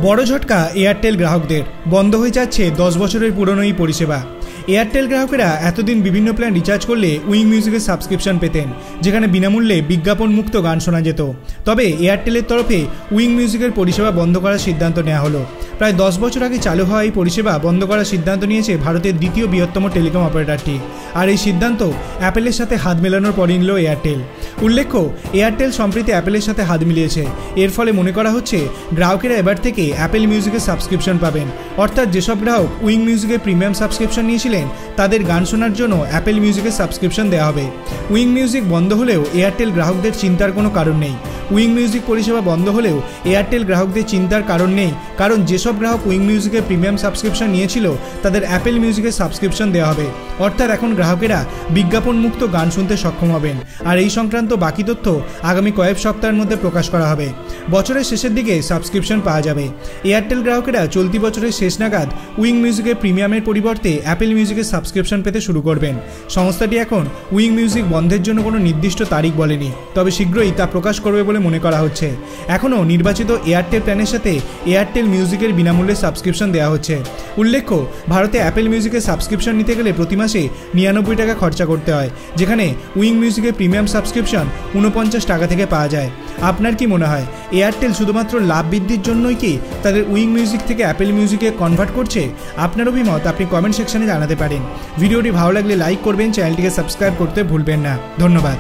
বড় ঝটকা এয়ারটেল গ্রাহকদের, বন্ধ হয়ে যাচ্ছে 10 বছরের পুরনো এই পরিষেবা। এয়ারটেল গ্রাহকেরা এতদিন বিভিন্ন প্ল্যান রিচার্জ করলে উইং মিউজিকের সাবস্ক্রিপশন পেতেন, যেখানে বিনামূল্যে বিজ্ঞাপনমুক্ত গান শোনা যেত। তবে এয়ারটেলের তরফে উইং মিউজিকের পরিষেবা বন্ধ করার সিদ্ধান্ত নেওয়া হলো। প্রায় 10 বছর আগে চালু হওয়া এই পরিষেবা বন্ধ করার সিদ্ধান্ত নিয়েছে ভারতের দ্বিতীয় বৃহত্তম টেলিকম অপারেটরটি। আর এই সিদ্ধান্ত অ্যাপেলের সাথে হাত মেলানোর পরই নিল এয়ারটেল। উল্লেখ্য, এয়ারটেল সম্প্রতি অ্যাপেলের সাথে হাত মিলিয়েছে। এর ফলে মনে করা হচ্ছে গ্রাহকেরা এবার থেকে অ্যাপেল মিউজিকের সাবস্ক্রিপশন পাবেন। অর্থাৎ যেসব গ্রাহক উইং মিউজিকের প্রিমিয়াম সাবস্ক্রিপশন নিয়েছিলেন তাদের গান শোনার জন্য অ্যাপেল মিউজিকের সাবস্ক্রিপশন দেওয়া হবে। উইং মিউজিক বন্ধ হলেও এয়ারটেল গ্রাহকদের চিন্তার কোনো কারণ নেই। উইং মিউজিক পরিষেবা বন্ধ হলেও এয়ারটেল গ্রাহকদের চিন্তার কারণ নেই, কারণ যেসব গ্রাহক উইং মিউজিকের প্রিমিয়াম সাবস্ক্রিপশন নিয়েছিল তাদের অ্যাপেল মিউজিকের সাবস্ক্রিপশন দেওয়া হবে। অর্থাৎ এখন গ্রাহকেরা বিজ্ঞাপনমুক্ত গান শুনতে সক্ষম হবেন। আর এই সংক্রান্ত বাকি তথ্য আগামী কয়েক সপ্তাহের মধ্যে প্রকাশ করা হবে। বছরের শেষের দিকে সাবস্ক্রিপশন পাওয়া যাবে। এয়ারটেল গ্রাহকেরা চলতি বছরের শেষ নাগাদ উইং মিউজিকের প্রিমিয়ামের পরিবর্তে অ্যাপেল মিউজিকের সাবস্ক্রিপশন পেতে শুরু করবেন। সংস্থাটি এখন উইং মিউজিক বন্ধের জন্য কোনো নির্দিষ্ট তারিখ বলেনি, তবে শীঘ্রই তা প্রকাশ করবে বলে মনে করা হচ্ছে। এখনও নির্বাচিত এয়ারটেল প্ল্যানের সাথে এয়ারটেল মিউজিকের বিনামূল্যে সাবস্ক্রিপশন দেওয়া হচ্ছে। উল্লেখ্য, ভারতে অ্যাপেল মিউজিকের সাবস্ক্রিপশন নিতে গেলে প্রতি মাসে 99 টাকা খরচা করতে হয়, যেখানে উইং মিউজিকের প্রিমিয়াম সাবস্ক্রিপশন 49 টাকা থেকে পাওয়া যায়। আপনার কি মনে হয় এয়ারটেল শুধুমাত্র লাভ বৃদ্ধির জন্যই কি তাদের উইং মিউজিক থেকে অ্যাপেল মিউজিকে কনভার্ট করছে? আপনার অভিমত আপনি কমেন্ট সেকশনে জানাতে পারেন। ভিডিওটি ভালো লাগলে লাইক করবেন, চ্যানেলটিকে সাবস্ক্রাইব করতে ভুলবেন না। ধন্যবাদ।